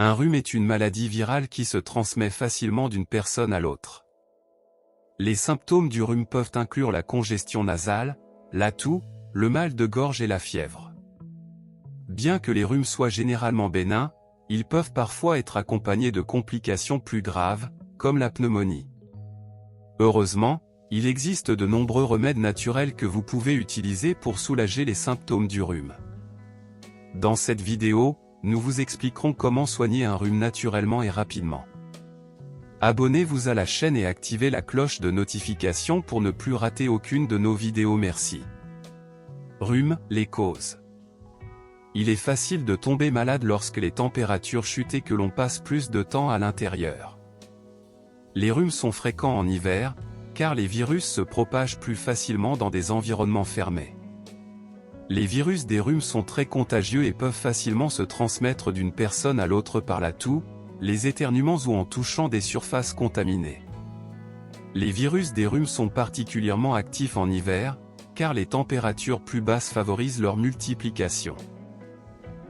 Un rhume est une maladie virale qui se transmet facilement d'une personne à l'autre. Les symptômes du rhume peuvent inclure la congestion nasale, la toux, le mal de gorge et la fièvre. Bien que les rhumes soient généralement bénins, ils peuvent parfois être accompagnés de complications plus graves, comme la pneumonie. Heureusement, il existe de nombreux remèdes naturels que vous pouvez utiliser pour soulager les symptômes du rhume. Dans cette vidéo, nous vous expliquerons comment soigner un rhume naturellement et rapidement. Abonnez-vous à la chaîne et activez la cloche de notification pour ne plus rater aucune de nos vidéos. Merci. Rhume, les causes. Il est facile de tomber malade lorsque les températures chutent et que l'on passe plus de temps à l'intérieur. Les rhumes sont fréquents en hiver, car les virus se propagent plus facilement dans des environnements fermés. Les virus des rhumes sont très contagieux et peuvent facilement se transmettre d'une personne à l'autre par la toux, les éternuements ou en touchant des surfaces contaminées. Les virus des rhumes sont particulièrement actifs en hiver, car les températures plus basses favorisent leur multiplication.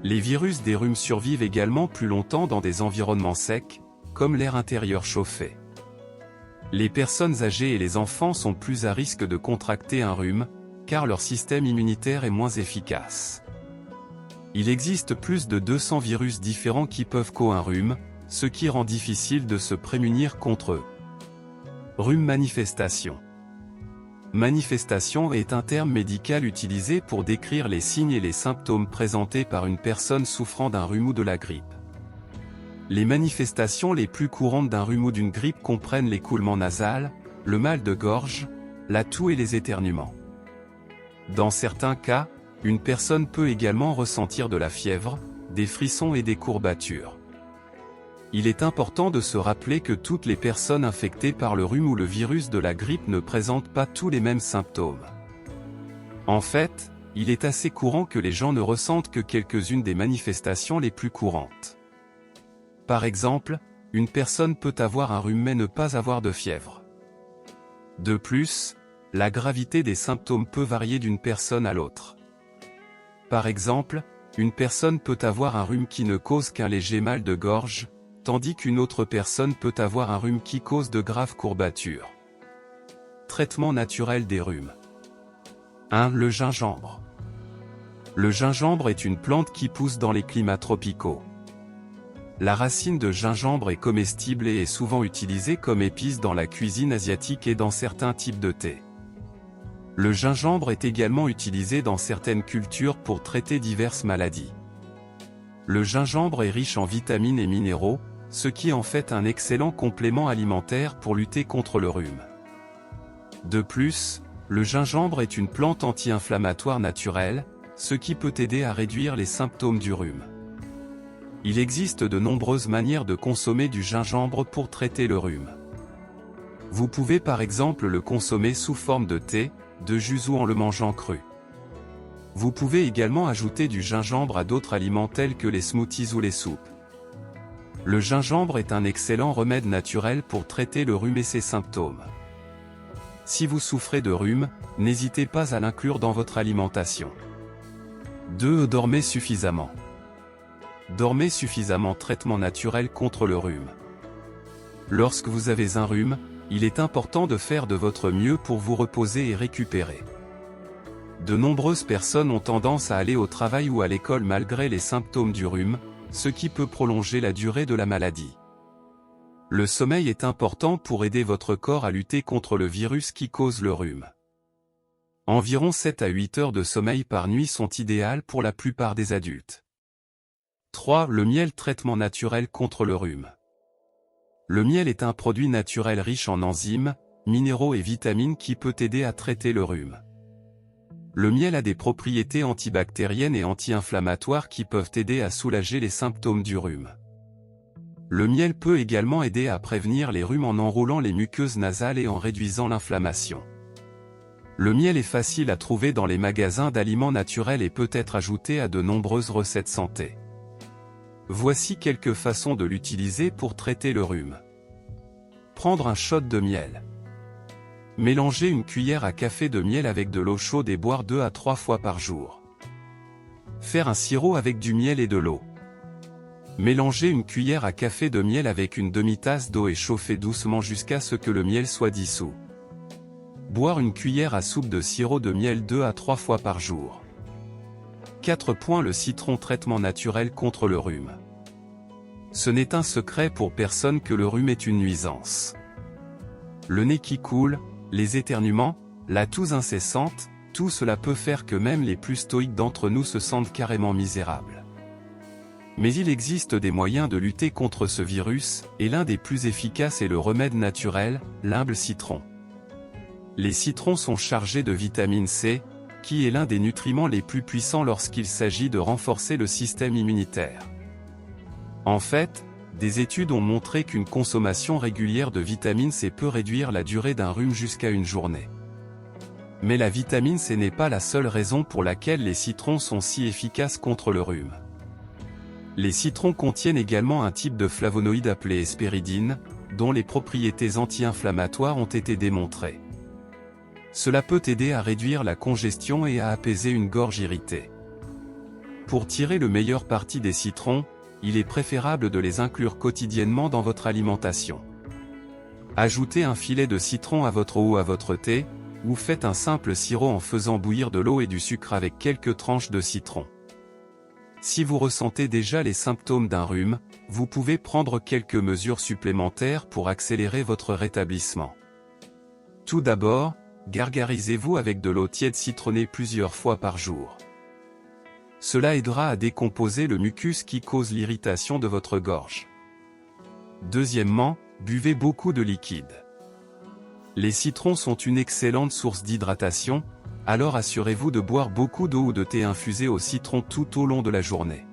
Les virus des rhumes survivent également plus longtemps dans des environnements secs, comme l'air intérieur chauffé. Les personnes âgées et les enfants sont plus à risque de contracter un rhume, car leur système immunitaire est moins efficace. Il existe plus de 200 virus différents qui peuvent causer un rhume, ce qui rend difficile de se prémunir contre eux. Rhume manifestation. Manifestation est un terme médical utilisé pour décrire les signes et les symptômes présentés par une personne souffrant d'un rhume ou de la grippe. Les manifestations les plus courantes d'un rhume ou d'une grippe comprennent l'écoulement nasal, le mal de gorge, la toux et les éternuements. Dans certains cas, une personne peut également ressentir de la fièvre, des frissons et des courbatures. Il est important de se rappeler que toutes les personnes infectées par le rhume ou le virus de la grippe ne présentent pas tous les mêmes symptômes. En fait, il est assez courant que les gens ne ressentent que quelques-unes des manifestations les plus courantes. Par exemple, une personne peut avoir un rhume mais ne pas avoir de fièvre. De plus, la gravité des symptômes peut varier d'une personne à l'autre. Par exemple, une personne peut avoir un rhume qui ne cause qu'un léger mal de gorge, tandis qu'une autre personne peut avoir un rhume qui cause de graves courbatures. Traitement naturel des rhumes. 1. Le gingembre. Le gingembre est une plante qui pousse dans les climats tropicaux. La racine de gingembre est comestible et est souvent utilisée comme épice dans la cuisine asiatique et dans certains types de thé. Le gingembre est également utilisé dans certaines cultures pour traiter diverses maladies. Le gingembre est riche en vitamines et minéraux, ce qui en fait un excellent complément alimentaire pour lutter contre le rhume. De plus, le gingembre est une plante anti-inflammatoire naturelle, ce qui peut aider à réduire les symptômes du rhume. Il existe de nombreuses manières de consommer du gingembre pour traiter le rhume. Vous pouvez par exemple le consommer sous forme de thé, de jus ou en le mangeant cru. Vous pouvez également ajouter du gingembre à d'autres aliments tels que les smoothies ou les soupes. Le gingembre est un excellent remède naturel pour traiter le rhume et ses symptômes. Si vous souffrez de rhume, n'hésitez pas à l'inclure dans votre alimentation. 2. Dormez suffisamment. Dormez suffisamment. Traitement naturel contre le rhume. Lorsque vous avez un rhume, il est important de faire de votre mieux pour vous reposer et récupérer. De nombreuses personnes ont tendance à aller au travail ou à l'école malgré les symptômes du rhume, ce qui peut prolonger la durée de la maladie. Le sommeil est important pour aider votre corps à lutter contre le virus qui cause le rhume. Environ 7 à 8 heures de sommeil par nuit sont idéales pour la plupart des adultes. 3. Le miel. Traitement naturel contre le rhume. Le miel est un produit naturel riche en enzymes, minéraux et vitamines qui peut aider à traiter le rhume. Le miel a des propriétés antibactériennes et anti-inflammatoires qui peuvent aider à soulager les symptômes du rhume. Le miel peut également aider à prévenir les rhumes en enroulant les muqueuses nasales et en réduisant l'inflammation. Le miel est facile à trouver dans les magasins d'aliments naturels et peut être ajouté à de nombreuses recettes santé. Voici quelques façons de l'utiliser pour traiter le rhume. Prendre un shot de miel. Mélanger une cuillère à café de miel avec de l'eau chaude et boire 2 à 3 fois par jour. Faire un sirop avec du miel et de l'eau. Mélangez une cuillère à café de miel avec une demi-tasse d'eau et chauffez doucement jusqu'à ce que le miel soit dissous. Boire une cuillère à soupe de sirop de miel 2 à 3 fois par jour. 4. Le citron, traitement naturel contre le rhume. Ce n'est un secret pour personne que le rhume est une nuisance. Le nez qui coule, les éternuements, la toux incessante, tout cela peut faire que même les plus stoïques d'entre nous se sentent carrément misérables. Mais il existe des moyens de lutter contre ce virus, et l'un des plus efficaces est le remède naturel, l'humble citron. Les citrons sont chargés de vitamine C, qui est l'un des nutriments les plus puissants lorsqu'il s'agit de renforcer le système immunitaire. En fait, des études ont montré qu'une consommation régulière de vitamine C peut réduire la durée d'un rhume jusqu'à une journée. Mais la vitamine C n'est pas la seule raison pour laquelle les citrons sont si efficaces contre le rhume. Les citrons contiennent également un type de flavonoïde appelé hespéridine, dont les propriétés anti-inflammatoires ont été démontrées. Cela peut aider à réduire la congestion et à apaiser une gorge irritée. Pour tirer le meilleur parti des citrons, il est préférable de les inclure quotidiennement dans votre alimentation. Ajoutez un filet de citron à votre eau ou à votre thé, ou faites un simple sirop en faisant bouillir de l'eau et du sucre avec quelques tranches de citron. Si vous ressentez déjà les symptômes d'un rhume, vous pouvez prendre quelques mesures supplémentaires pour accélérer votre rétablissement. Tout d'abord, gargarisez-vous avec de l'eau tiède citronnée plusieurs fois par jour. Cela aidera à décomposer le mucus qui cause l'irritation de votre gorge. Deuxièmement, buvez beaucoup de liquide. Les citrons sont une excellente source d'hydratation, alors assurez-vous de boire beaucoup d'eau ou de thé infusé au citron tout au long de la journée.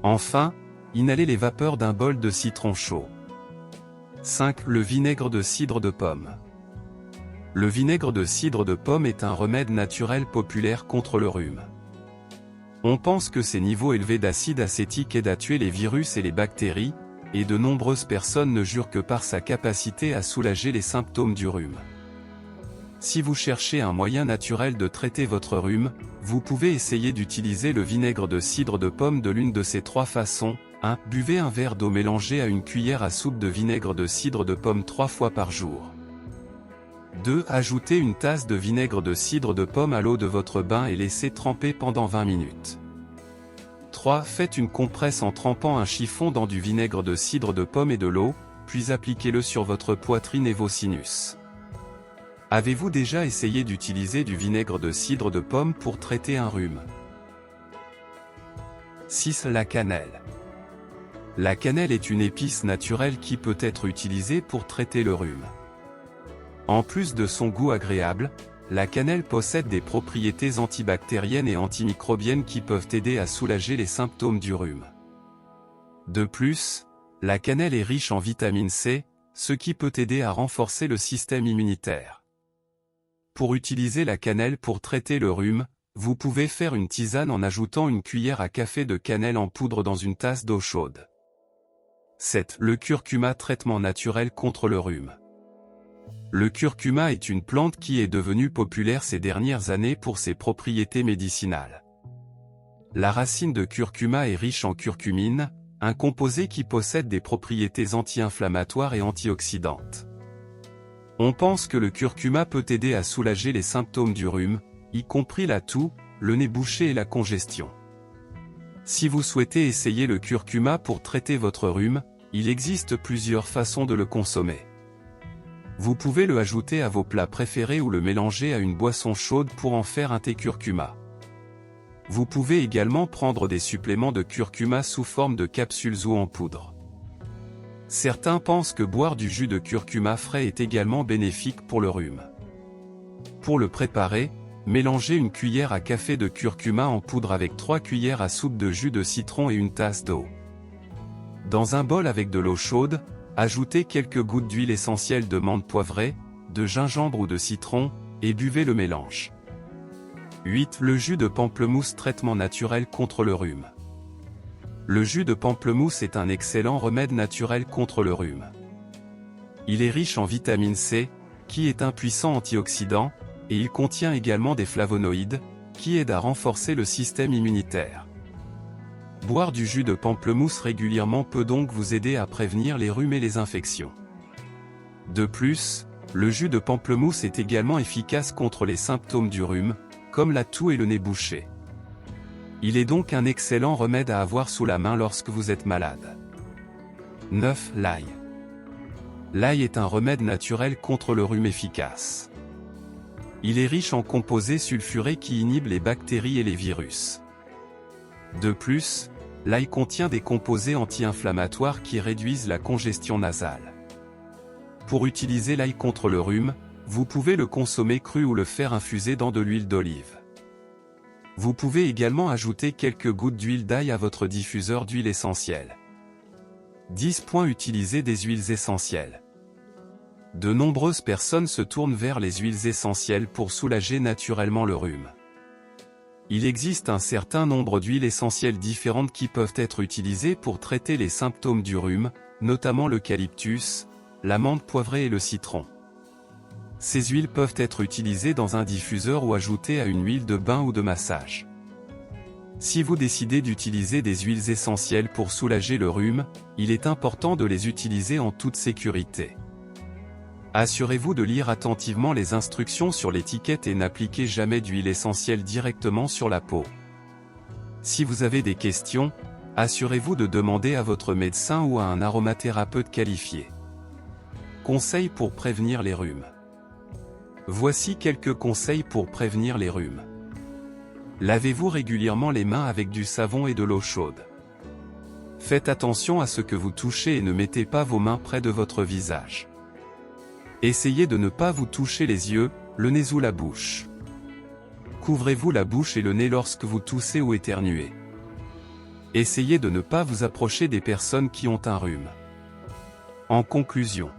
Enfin, inhalez les vapeurs d'un bol de citron chaud. 5. Le vinaigre de cidre de pomme. Le vinaigre de cidre de pomme est un remède naturel populaire contre le rhume. On pense que ses niveaux élevés d'acide acétique aident à tuer les virus et les bactéries, et de nombreuses personnes ne jurent que par sa capacité à soulager les symptômes du rhume. Si vous cherchez un moyen naturel de traiter votre rhume, vous pouvez essayer d'utiliser le vinaigre de cidre de pomme de l'une de ces 3 façons. 1. Buvez un verre d'eau mélangé à une cuillère à soupe de vinaigre de cidre de pomme 3 fois par jour. 2. Ajoutez une tasse de vinaigre de cidre de pomme à l'eau de votre bain et laissez tremper pendant 20 minutes. 3. Faites une compresse en trempant un chiffon dans du vinaigre de cidre de pomme et de l'eau, puis appliquez-le sur votre poitrine et vos sinus. Avez-vous déjà essayé d'utiliser du vinaigre de cidre de pomme pour traiter un rhume? 6. La cannelle. La cannelle est une épice naturelle qui peut être utilisée pour traiter le rhume. En plus de son goût agréable, la cannelle possède des propriétés antibactériennes et antimicrobiennes qui peuvent aider à soulager les symptômes du rhume. De plus, la cannelle est riche en vitamine C, ce qui peut aider à renforcer le système immunitaire. Pour utiliser la cannelle pour traiter le rhume, vous pouvez faire une tisane en ajoutant une cuillère à café de cannelle en poudre dans une tasse d'eau chaude. 7. Le curcuma, traitement naturel contre le rhume. Le curcuma est une plante qui est devenue populaire ces dernières années pour ses propriétés médicinales. La racine de curcuma est riche en curcumine, un composé qui possède des propriétés anti-inflammatoires et antioxydantes. On pense que le curcuma peut aider à soulager les symptômes du rhume, y compris la toux, le nez bouché et la congestion. Si vous souhaitez essayer le curcuma pour traiter votre rhume, il existe plusieurs façons de le consommer. Vous pouvez le ajouter à vos plats préférés ou le mélanger à une boisson chaude pour en faire un thé curcuma. Vous pouvez également prendre des suppléments de curcuma sous forme de capsules ou en poudre. Certains pensent que boire du jus de curcuma frais est également bénéfique pour le rhume. Pour le préparer, mélangez une cuillère à café de curcuma en poudre avec 3 cuillères à soupe de jus de citron et une tasse d'eau. Dans un bol avec de l'eau chaude, ajoutez quelques gouttes d'huile essentielle de menthe poivrée, de gingembre ou de citron, et buvez le mélange. 8. Le jus de pamplemousse, traitement naturel contre le rhume. Le jus de pamplemousse est un excellent remède naturel contre le rhume. Il est riche en vitamine C, qui est un puissant antioxydant, et il contient également des flavonoïdes, qui aident à renforcer le système immunitaire. Boire du jus de pamplemousse régulièrement peut donc vous aider à prévenir les rhumes et les infections. De plus, le jus de pamplemousse est également efficace contre les symptômes du rhume, comme la toux et le nez bouché. Il est donc un excellent remède à avoir sous la main lorsque vous êtes malade. 9. L'ail. L'ail est un remède naturel contre le rhume efficace. Il est riche en composés sulfurés qui inhibent les bactéries et les virus. De plus, l'ail contient des composés anti-inflammatoires qui réduisent la congestion nasale. Pour utiliser l'ail contre le rhume, vous pouvez le consommer cru ou le faire infuser dans de l'huile d'olive. Vous pouvez également ajouter quelques gouttes d'huile d'ail à votre diffuseur d'huile essentielle. 10. Utiliser des huiles essentielles. De nombreuses personnes se tournent vers les huiles essentielles pour soulager naturellement le rhume. Il existe un certain nombre d'huiles essentielles différentes qui peuvent être utilisées pour traiter les symptômes du rhume, notamment l'eucalyptus, la menthe poivrée et le citron. Ces huiles peuvent être utilisées dans un diffuseur ou ajoutées à une huile de bain ou de massage. Si vous décidez d'utiliser des huiles essentielles pour soulager le rhume, il est important de les utiliser en toute sécurité. Assurez-vous de lire attentivement les instructions sur l'étiquette et n'appliquez jamais d'huile essentielle directement sur la peau. Si vous avez des questions, assurez-vous de demander à votre médecin ou à un aromathérapeute qualifié. Conseils pour prévenir les rhumes. Voici quelques conseils pour prévenir les rhumes. Lavez-vous régulièrement les mains avec du savon et de l'eau chaude. Faites attention à ce que vous touchez et ne mettez pas vos mains près de votre visage. Essayez de ne pas vous toucher les yeux, le nez ou la bouche. Couvrez-vous la bouche et le nez lorsque vous toussez ou éternuez. Essayez de ne pas vous approcher des personnes qui ont un rhume. En conclusion,